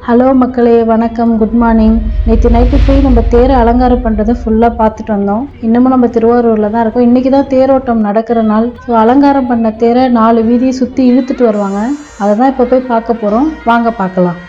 Hello மக்களே, வணக்கம், good morning. நேற்று நைட்டு போய் நம்ம தேரை அலங்காரம் பண்ணுறதை ஃபுல்லாக பார்த்துட்டு வந்தோம். இன்னமும் நம்ம திருவாரூரில் தான் இருக்கோம். இன்றைக்கி தான் தேரோட்டம் நடக்கிற நாள். ஸோ அலங்காரம் பண்ண தேரை 4 வீதியை சுற்றி இழுத்துட்டு வருவாங்க. அதை தான் இப்போ போய் பார்க்க போகிறோம். வாங்க பார்க்கலாம்.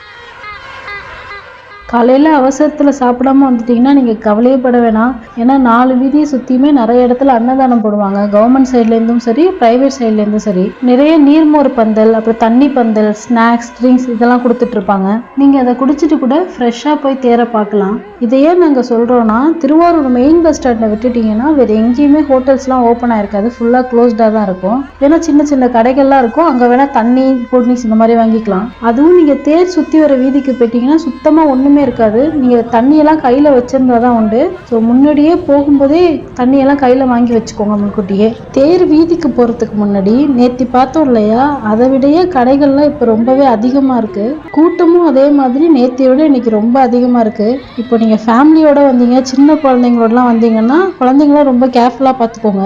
காலையில் அவசரத்தில் சாப்பிடாம வந்துட்டிங்கன்னா நீங்கள் கவலையே பட வேணாம். ஏன்னா 4 வீதியை சுற்றியுமே நிறைய இடத்துல அன்னதானம் போடுவாங்க. கவர்மெண்ட் சைட்லேருந்தும் சரி, ப்ரைவேட் சைட்லேருந்தும் சரி. நிறைய நீர்மோர் பந்தல், அப்புறம் தண்ணி பந்தல், ஸ்நாக்ஸ், ட்ரிங்க்ஸ் இதெல்லாம் கொடுத்துட்ருப்பாங்க. நீங்கள் அதை குடிச்சிட்டு கூட ஃப்ரெஷ்ஷாக போய் தேரை பார்க்கலாம். இதையே நாங்கள் சொல்கிறோன்னா, திருவாரூர் மெயின் பஸ் ஸ்டாண்டில் விட்டுட்டிங்கன்னா வேறு எங்கேயுமே ஹோட்டல்ஸ்லாம் ஓப்பன் ஆகிருக்காது. ஃபுல்லாக க்ளோஸ்டாக தான் இருக்கும். வேணால் சின்ன சின்ன கடைகள்லாம் இருக்கும். அங்கே வேணால் தண்ணி, கூல்ட்ரிங்க்ஸ் இந்த மாதிரி வாங்கிக்கலாம். அதுவும் நீங்கள் தேர் சுற்றி வர வீதிக்கு போயிட்டீங்கன்னா சுத்தமாக ஒன்றுமே இருக்காது. நீங்கள் தண்ணியெல்லாம் கையில் வச்சிருந்தா தான் உண்டு. ஸோ முன்னாடியே போகும்போதே தண்ணியெல்லாம் கையில் வாங்கி வச்சுக்கோங்க முன்கூட்டியே. தேர் வீதிக்கு போகிறதுக்கு முன்னாடி நேற்று பார்த்தோம் இல்லையா, அதை விடையே கடைகள்லாம் இப்போ ரொம்பவே அதிகமாக இருக்குது. கூட்டமும் அதே மாதிரி நேற்றை விட இன்னைக்கு ரொம்ப அதிகமாக இருக்குது. இப்போ நீங்கள் ஃபேமிலியோட வந்தீங்க, சின்ன குழந்தைங்களோடலாம் வந்தீங்கன்னா குழந்தைங்களாம் ரொம்ப கேர்ஃபுல்லாக பார்த்துக்கோங்க.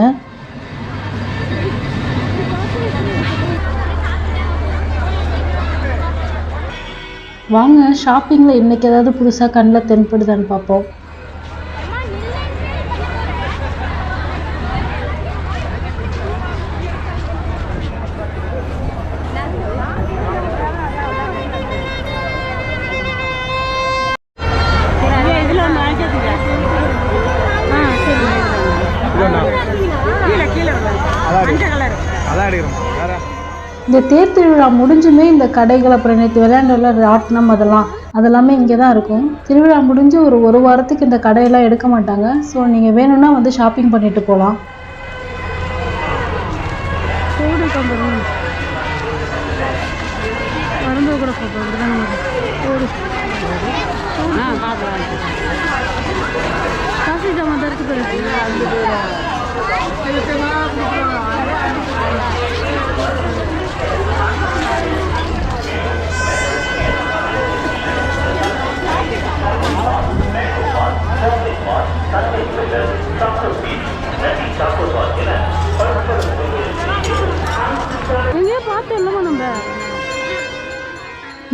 வாங்க, ஷாப்பிங்கில் இன்றைக்கி ஏதாவது புதுசாக கண்ணில் தென்படுதான்னு பார்ப்போம். இந்த தேர் திருவிழா முடிஞ்சுமே இந்த கடைகள், அப்புறம் நேற்று விளையாண்டுள்ள ராட்டினம், அதெல்லாமே இங்கே தான் இருக்கும். திருவிழா முடிஞ்சு ஒரு வாரத்துக்கு இந்த கடையெல்லாம் எடுக்க மாட்டாங்க. ஸோ நீங்கள் வேணும்னா வந்து ஷாப்பிங் பண்ணிட்டு போகலாம்.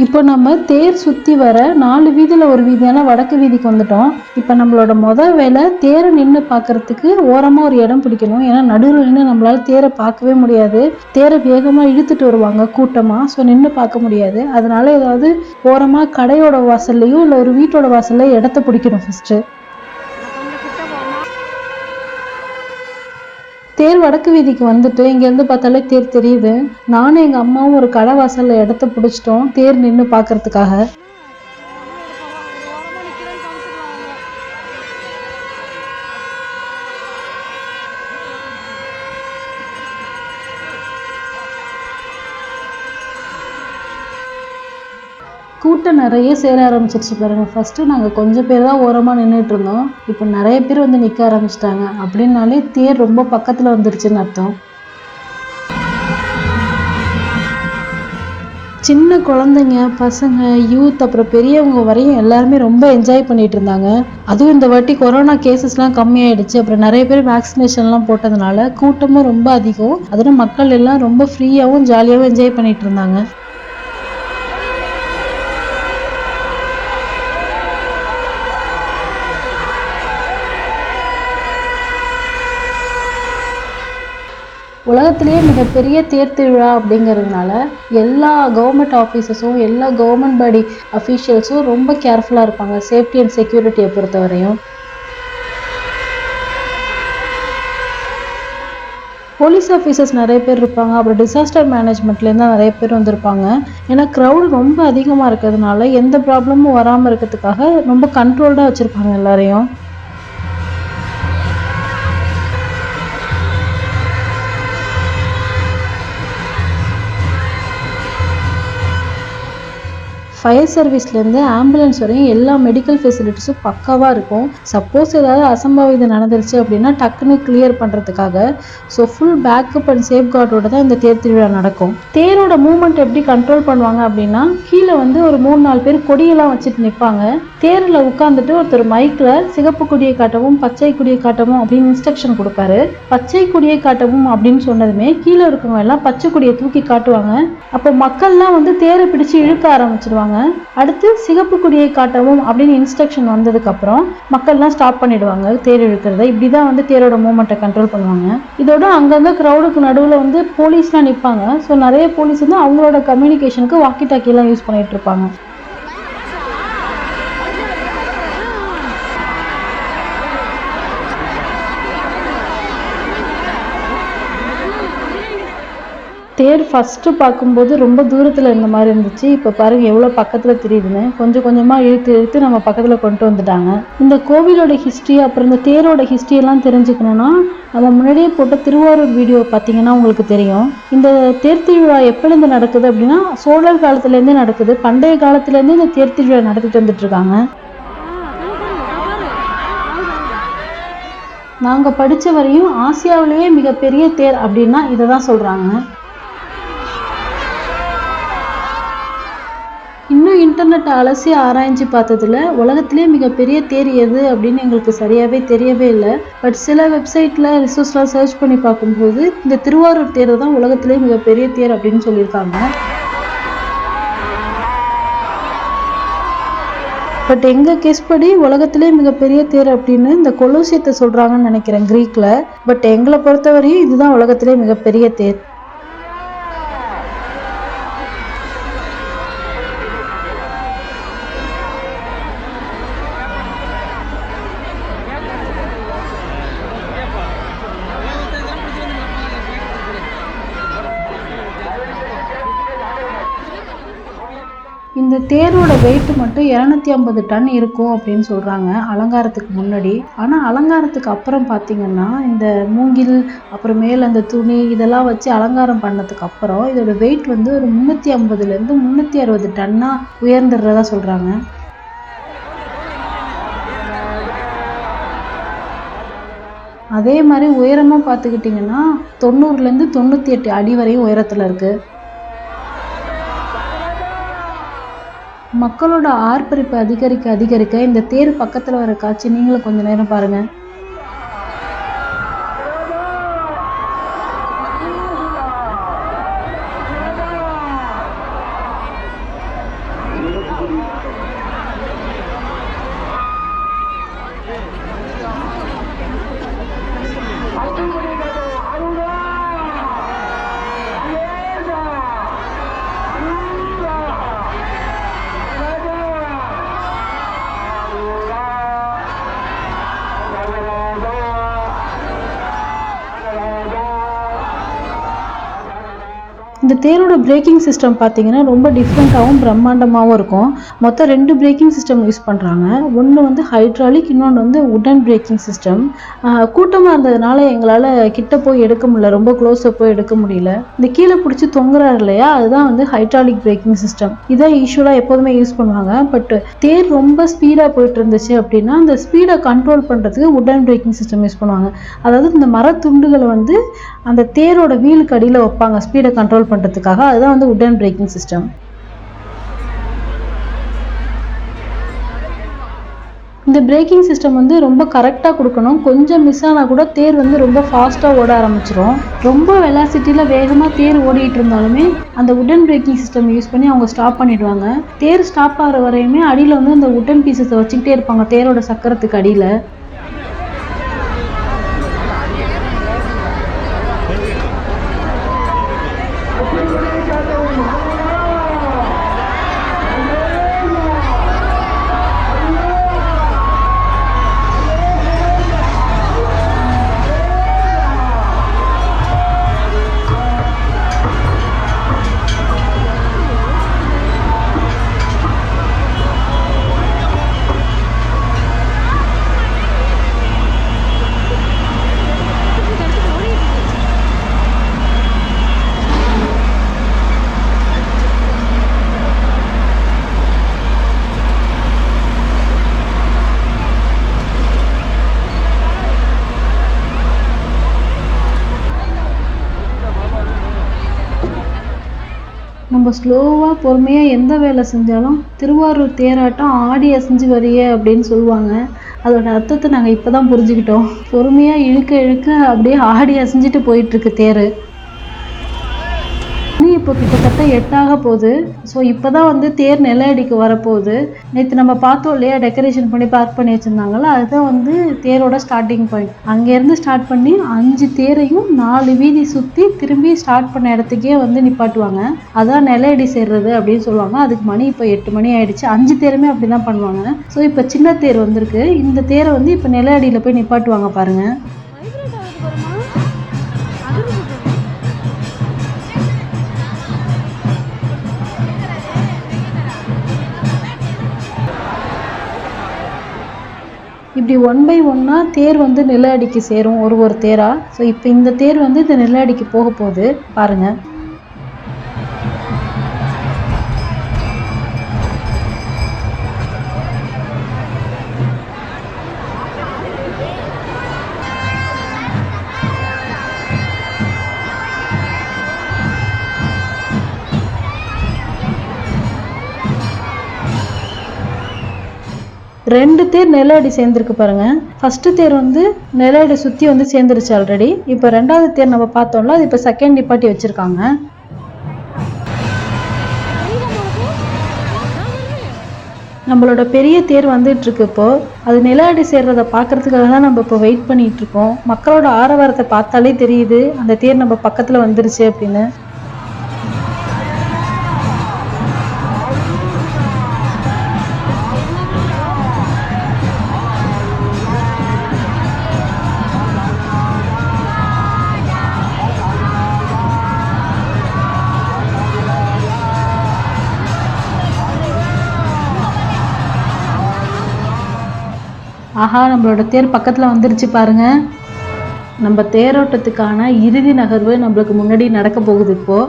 இப்போ நம்ம தேர் சுற்றி வர 4 வீதியில் ஒரு வீதியான வடக்கு வீதிக்கு வந்துட்டோம். இப்போ நம்மளோட வேலை தேரை நின்று பார்க்கறதுக்கு ஓரமாக ஒரு இடம் பிடிக்கணும். ஏன்னா நடுவில் நின்று நம்மளால தேரை பார்க்கவே முடியாது. தேரை வேகமாக இழுத்துட்டு வருவாங்க கூட்டமாக. ஸோ நின்று பார்க்க முடியாது. அதனால ஏதாவது ஓரமாக கடையோட வாசல்லையோ இல்லை ஒரு வீட்டோட வாசல்லையோ இடத்த பிடிக்கணும் ஃபஸ்ட்டு. தேர் வடக்கு வீதிக்கு வந்துட்டு இங்கேருந்து பார்த்தாலே தேர் தெரியுது. நானும் எங்கள் அம்மாவும் ஒரு கடை வாசலில் இடத்த பிடிச்சிட்டோம் தேர் நின்று பார்க்கறதுக்காக. கூட்டம் நிறைய சேர ஆரம்பிச்சிருச்சு பாருங்கள். ஃபஸ்ட்டு நாங்கள் கொஞ்சம் பேர் தான் ஓரமாக நின்றுட்டு இருந்தோம். இப்போ நிறைய பேர் வந்து நிற்க ஆரம்பிச்சிட்டாங்க. அப்படின்னாலே தேர் ரொம்ப பக்கத்தில் வந்துருச்சுன்னு அர்த்தம். சின்ன குழந்தைங்க, பசங்க, யூத், அப்புறம் பெரியவங்க வரையும் எல்லாருமே ரொம்ப என்ஜாய் பண்ணிட்டு இருந்தாங்க. அதுவும் இந்த வாட்டி கொரோனா கேசஸ்லாம் கம்மியாயிடுச்சு. அப்புறம் நிறைய பேர் வேக்சினேஷன்லாம் போட்டதுனால கூட்டமும் ரொம்ப அதிகம். அதில் மக்கள் எல்லாம் ரொம்ப ஃப்ரீயாகவும் ஜாலியாகவும் என்ஜாய் பண்ணிட்டு இருந்தாங்க. உலகத்திலேயே மிகப்பெரிய தேர் திருவிழா அப்படிங்கிறதுனால எல்லா கவர்மெண்ட் ஆஃபீஸஸும், எல்லா கவர்மெண்ட் பாடி அஃபீஷியல்ஸும் ரொம்ப கேர்ஃபுல்லாக இருப்பாங்க சேஃப்டி அண்ட் செக்யூரிட்டியை பொறுத்தவரையும். போலீஸ் ஆஃபீஸர்ஸ் நிறைய பேர் இருப்பாங்க. அப்புறம் டிசாஸ்டர் மேனேஜ்மெண்ட்லேருந்து நிறைய பேர் வந்திருப்பாங்க. ஏன்னா க்ரௌடு ரொம்ப அதிகமாக இருக்கிறதுனால எந்த ப்ராப்ளமும் வராமல் இருக்கிறதுக்காக ரொம்ப கண்ட்ரோல்டாக வச்சுருப்பாங்க எல்லாரையும். ஃபயர் சர்வீஸ்லேருந்து ஆம்புலன்ஸ் வரையும் எல்லா மெடிக்கல் ஃபெசிலிட்டிஸும் பக்காவாக இருக்கும். சப்போஸ் ஏதாவது அசம்பாவிதம் நடந்துருச்சு அப்படின்னா டக்குன்னு கிளியர் பண்ணுறதுக்காக. ஸோ ஃபுல் பேக்கப் அண்ட் சேஃப்கார்டோட தான் இந்த தேர் திருவிழா நடக்கும். தேரோட மூவ்மெண்ட் எப்படி கண்ட்ரோல் பண்ணுவாங்க அப்படின்னா, கீழே வந்து ஒரு 3-4 பேர் கொடியெல்லாம் வச்சுட்டு நிற்பாங்க. தேரில் உட்காந்துட்டு ஒருத்தர் மைக்கில் சிகப்பு கொடியை காட்டவும் பச்சை கொடியை காட்டவும் அப்படின்னு இன்ஸ்ட்ரக்ஷன் கொடுப்பாரு. பச்சை கொடியை காட்டவும் அப்படின்னு சொன்னதுமே கீழே இருக்கவங்க எல்லாம் பச்சை கொடியை தூக்கி காட்டுவாங்க. அப்போ மக்கள்லாம் வந்து தேரை பிடிச்சு இழுக்க ஆரம்பிச்சிருவாங்க. வச்சிருவாங்க. அடுத்து சிகப்பு கொடியை காட்டவும் அப்படின்னு இன்ஸ்ட்ரக்ஷன் வந்ததுக்கு அப்புறம் மக்கள்லாம் ஸ்டாப் பண்ணிடுவாங்க தேர் இழுக்கிறத. இப்படிதான் வந்து தேரோட மூமெண்ட்டை கண்ட்ரோல் பண்ணுவாங்க. இதோட அங்கங்க கிரௌடுக்கு நடுவில் வந்து போலீஸ்லாம் நிற்பாங்க. ஸோ நிறைய போலீஸ் வந்து அவங்களோட கம்யூனிகேஷனுக்கு வாக்கி டாக்கிலாம் யூஸ் பண்ணிட்டு இருப்பாங்க. தேர் ஃபஸ்ட்டு பார்க்கும்போது ரொம்ப தூரத்தில் இருந்த மாதிரி இருந்துச்சு. இப்போ பாருங்கள் எவ்வளோ பக்கத்தில் தெரியுதுன்னு. கொஞ்சம் கொஞ்சமாக இழுத்து இழுத்து நம்ம பக்கத்தில் கொண்டு வந்துட்டாங்க. இந்த கோவிலோட ஹிஸ்ட்ரி அப்புறம் இந்த தேரோட ஹிஸ்ட்ரியெல்லாம் தெரிஞ்சுக்கணுன்னா நம்ம முன்னாடியே போட்ட திருவாரூர் வீடியோ பார்த்தீங்கன்னா உங்களுக்கு தெரியும். இந்த தேர் திருவிழா எப்போலேருந்து நடக்குது அப்படின்னா சோழர் காலத்துலேருந்தே நடக்குது. பண்டைய காலத்துலேருந்தே இந்த தேர் திருவிழா நடத்திட்டு வந்துட்டுருக்காங்க. நாங்கள் படித்த வரையும் ஆசியாவிலேயே மிகப்பெரிய தேர் அப்படின்னா இதை தான் சொல்கிறாங்க. இன்னும் இன்டர்நெட்டை அலசி ஆராய்ஞ்சு பார்த்ததுல உலகத்திலே மிகப்பெரிய தேர் எது அப்படின்னு எங்களுக்கு சரியாகவே தெரியவே இல்லை. பட் சில வெப்சைட்டில் ரிசோர்ஸ்லாம் சர்ச் பண்ணி பார்க்கும்போது இந்த திருவாரூர் தேர் தான் உலகத்திலே மிகப்பெரிய தேர் அப்படின்னு சொல்லியிருக்காங்க. பட் எங்கள் கெஸ் படி உலகத்திலே மிகப்பெரிய தேர் அப்படின்னு இந்த கொலோசியத்தை சொல்கிறாங்கன்னு நினைக்கிறேன் கிரீக்கில். பட் எங்களை பொறுத்தவரையும் இதுதான் உலகத்திலே மிகப்பெரிய தேர். இந்த தேரோட வெயிட் மட்டும் 250 டன் இருக்கும் அப்படின்னு சொல்கிறாங்க அலங்காரத்துக்கு முன்னாடி. ஆனால் அலங்காரத்துக்கு அப்புறம் பார்த்திங்கன்னா இந்த மூங்கில் அப்புறம் மேல் அந்த துணி இதெல்லாம் வச்சு அலங்காரம் பண்ணதுக்கு அப்புறம் இதோட வெயிட் வந்து ஒரு 350லேருந்து 360 டன்னாக உயர்ந்துடுறதா சொல்கிறாங்க. அதே மாதிரி உயரமாக பார்த்துக்கிட்டிங்கன்னா 90லேருந்து 98 அடி வரையும் உயரத்தில் இருக்குது. மக்களோட ஆர்ப்பரிப்பு அதிகரிக்க அதிகரிக்க இந்த தேர் பக்கத்தில் வர காட்சி நீங்களும் கொஞ்ச நேரம் பாருங்கள். இந்த தேரோட பிரேக்கிங் சிஸ்டம் பார்த்தீங்கன்னா ரொம்ப டிஃப்ரெண்ட்டாகவும் பிரம்மாண்டமாகவும் இருக்கும். மொத்தம் 2 பிரேக்கிங் சிஸ்டம் யூஸ் பண்ணுறாங்க. ஒன்று வந்து ஹைட்ராலிக், இன்னொன்று வந்து உடன் பிரேக்கிங் சிஸ்டம். கூட்டமாக இருந்ததுனால எங்களால் கிட்ட போய் எடுக்க முடியல, ரொம்ப க்ளோஸாக போய் எடுக்க முடியல. இந்த கீழே பிடிச்சி தொங்குறாரு இல்லையா, அதுதான் வந்து ஹைட்ராலிக் பிரேக்கிங் சிஸ்டம். இதை யூஸ்வலாக எப்போதுமே யூஸ் பண்ணுவாங்க. பட் தேர் ரொம்ப ஸ்பீடாக போயிட்டு இருந்துச்சு அப்படின்னா அந்த ஸ்பீடை கண்ட்ரோல் பண்ணுறதுக்கு உடன் பிரேக்கிங் சிஸ்டம் யூஸ் பண்ணுவாங்க. அதாவது இந்த மரத்துண்டுகளை வந்து அந்த தேரோட வீலுக்கு அடியில் வைப்பாங்க ஸ்பீடை கண்ட்ரோல் பண்ணுறதுக்காக. அதுதான் வந்து உடன் பிரேக்கிங் சிஸ்டம். இந்த பிரேக்கிங் சிஸ்டம் வந்து ரொம்ப கரெக்டாக கொடுக்கணும். கொஞ்சம் மிஸ் ஆனால் கூட தேர் வந்து ரொம்ப ஃபாஸ்ட்டாக ஓட ஆரம்பிச்சிடும். ரொம்ப வெலாசிட்டியில் வேகமாக தேர் ஓடிட்டு இருந்தாலுமே அந்த உடன் பிரேக்கிங் சிஸ்டம் யூஸ் பண்ணி அவங்க ஸ்டாப் பண்ணிடுவாங்க. தேர் ஸ்டாப் ஆகிற வரையுமே அடியில் வந்து அந்த உடன் பீசஸை வச்சுக்கிட்டே இருப்பாங்க தேரோட சக்கரத்துக்கு அடியில். நம்ம ஸ்லோவாக பொறுமையாக எந்த வேலை செஞ்சாலும் திருவாரூர் தேராட்டம் ஆடி அசைஞ்சு வரிய அப்படின்னு சொல்லுவாங்க. அதோட அர்த்தத்தை நாங்கள் இப்போ தான் புரிஞ்சுக்கிட்டோம். பொறுமையாக இழுக்க இழுக்க அப்படியே ஆடி அசைஞ்சிட்டு போயிட்டுருக்கு தேர். மணி இப்போ கிட்டத்தட்ட 8 போகுது. ஸோ இப்போ தான் வந்து தேர் நெல்லையடிக்கு வரப்போகுது. நேற்று நம்ம பார்த்தோம் இல்லையா, டெக்கரேஷன் பண்ணி பார்க் பண்ணி வச்சுருந்தாங்களா, அதுதான் வந்து தேரோட ஸ்டார்டிங் பாயிண்ட். அங்கேருந்து ஸ்டார்ட் பண்ணி 5 தேரையும் 4 வீதி சுற்றி திரும்பி ஸ்டார்ட் பண்ண இடத்துக்கே வந்து நிப்பாட்டுவாங்க. அதான் நெல்லையடி சேர்றது அப்படின்னு சொல்லுவாங்க. அதுக்கு மணி இப்போ 8 மணி ஆயிடுச்சு. 5 தேருமே அப்படி தான் பண்ணுவாங்க. ஸோ இப்போ சின்ன தேர் வந்திருக்கு. இந்த தேரை வந்து இப்போ நெல்லையடியில் போய் நிப்பாட்டுவாங்க பாருங்க. இப்படி 1 பை 1 தேர் வந்து நெல்லையடிக்கு சேரும், ஒரு தேரா. ஸோ இப்போ இந்த தேர் வந்து இந்த நெல்லையடிக்கு போக போகுது பாருங்க. ரெண்டு தேர் நெல்லையடி சேர்ந்துருக்கு பாருங்க. ஃபர்ஸ்ட் தேர் வந்து நெல்லையடி சுற்றி வந்து சேர்ந்துருச்சு ஆல்ரெடி. இப்போ 2வது தேர் நம்ம பார்த்தோம்ல, அது இப்போ செகண்ட் நிப்பாட்டி வச்சுருக்காங்க. நம்மளோட பெரிய தேர் வந்துட்டு இருக்கு. இப்போ அது நெல்லையடி சேர்றதை பார்க்கறதுக்காக தான் நம்ம இப்போ வெயிட் பண்ணிட்டு இருக்கோம். மக்களோட ஆரவாரத்தை பார்த்தாலே தெரியுது அந்த தேர் நம்ம பக்கத்தில் வந்துருச்சு அப்படின்னு. ஆஹா, நம்மளோட தேர் பக்கத்தில் வந்துருச்சு பாருங்க. நம்ம தேரோட்டத்துக்கான இறுதி நகர்வு நம்மளுக்கு முன்னாடி நடக்க போகுது இப்போ.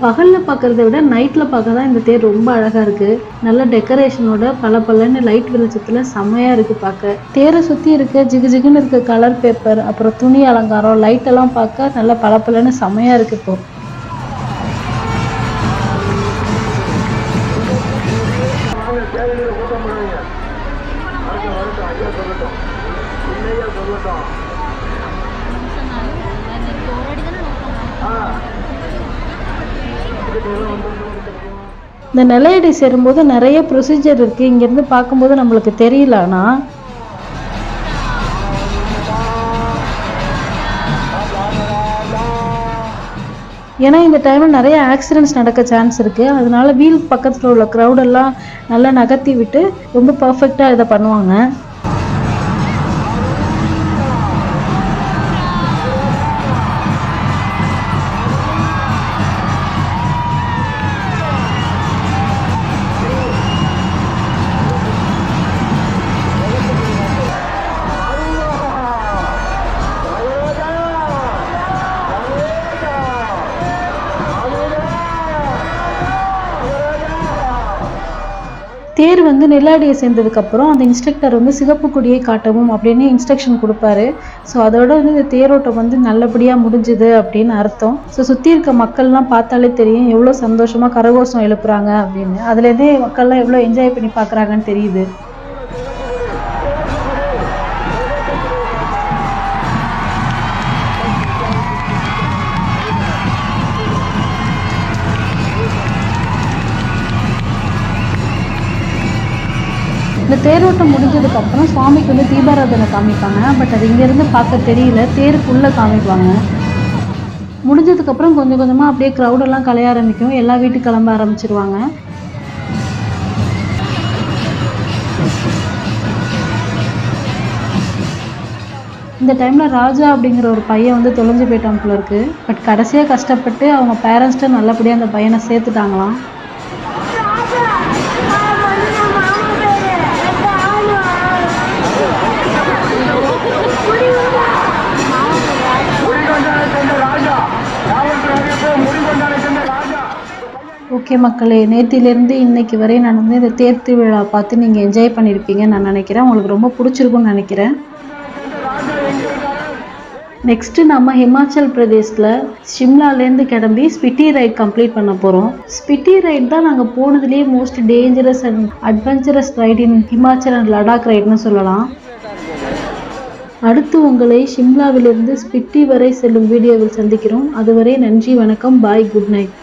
பகலில் பார்க்குறத விட நைட்டில் பார்க்க தான் இந்த தேர் ரொம்ப அழகாக இருக்குது. நல்ல டெக்கரேஷனோட பளபளன்னு லைட் வெளிச்சத்தில் செம்மையாக இருக்குது பார்க்க. தேரை சுற்றி இருக்க ஜிகு ஜிகுன்னு இருக்க கலர் பேப்பர், அப்புறம் துணி அலங்காரம், லைட்டெல்லாம் பார்க்க நல்லா பளபளன்னு செம்மையாக இருக்குது இப்போ. இந்த நெல்லையடி சேரும்போது நிறைய ப்ரொசீஜர் இருக்குது. இங்கேருந்து பார்க்கும்போது நம்மளுக்கு தெரியல. ஆனால் ஏன்னா இந்த டைமில் நிறைய ஆக்சிடென்ட்ஸ் நடக்க சான்ஸ் இருக்குது. அதனால வீல் பக்கத்தில் உள்ள க்ரௌடெல்லாம் நல்லா நகர்த்தி விட்டு ரொம்ப பர்ஃபெக்டாக இதை பண்ணுவாங்க. தேர் வந்து நெல்லையடியை சேர்ந்ததுக்கப்புறம் அந்த இன்ஸ்ட்ரக்டர் வந்து சிகப்பு கொடியை காட்டவும் அப்படின்னு இன்ஸ்ட்ரக்ஷன் கொடுப்பாரு. ஸோ அதோட வந்து இந்த தேரோட்டம் வந்து நல்லபடியாக முடிஞ்சுது அப்படின்னு அர்த்தம். ஸோ சுற்றி இருக்க மக்கள்லாம் பார்த்தாலே தெரியும் எவ்வளோ சந்தோஷமாக கரகோஷம் எழுப்புறாங்க அப்படின்னு. அதுலேருந்தே மக்கள்லாம் எவ்வளோ என்ஜாய் பண்ணி பார்க்குறாங்கன்னு தெரியுது. இந்த தேரோட்டம் முடிஞ்சதுக்கப்புறம் சுவாமிக்கு வந்து தீபாராதனை காமிப்பாங்க. பட் அது இங்கேருந்து பார்க்க தெரியல, தேருக்குள்ளே காமிப்பாங்க. முடிஞ்சதுக்கப்புறம் கொஞ்சம் கொஞ்சமாக அப்படியே க்ரௌடெல்லாம் கலைய ஆரம்பிக்கும். எல்லா வீட்டுக்கு கிளம்ப ஆரம்பிச்சிருவாங்க. இந்த டைமில் ராஜா அப்படிங்கிற ஒரு பையன் வந்து தொலைஞ்சு போயிட்டான் போல இருக்கு. பட் கடைசியாக கஷ்டப்பட்டு அவங்க பேரண்ட்ஸ்ட்டு நல்லபடியாக அந்த பையனை சேர்த்துட்டாங்களாம். ஓகே மக்களே, நேற்றிலேருந்து இன்னைக்கு வரை நான் வந்து இந்த தேர் திருவிழா பார்த்து நீங்கள் என்ஜாய் பண்ணியிருப்பீங்கன்னு நான் நினைக்கிறேன். உங்களுக்கு ரொம்ப பிடிச்சிருக்குன்னு நினைக்கிறேன். நெக்ஸ்ட் நம்ம ஹிமாச்சல் பிரதேஷ்ல ஷிம்லாலேருந்து கிளம்பி ஸ்பிட்டி ரைட் கம்ப்ளீட் பண்ண போகிறோம். ஸ்பிட்டி ரைட் தான் நாங்கள் போனதுலேயே most dangerous and adventurous ride in Himachal and Ladakh ரைட்னு சொல்லலாம். அடுத்து உங்களை ஷிம்லாவிலிருந்து ஸ்பிட்டி வரை செல்லும் வீடியோவில் சந்திக்கிறோம். அதுவரை நன்றி, வணக்கம், பாய், குட் நைட்.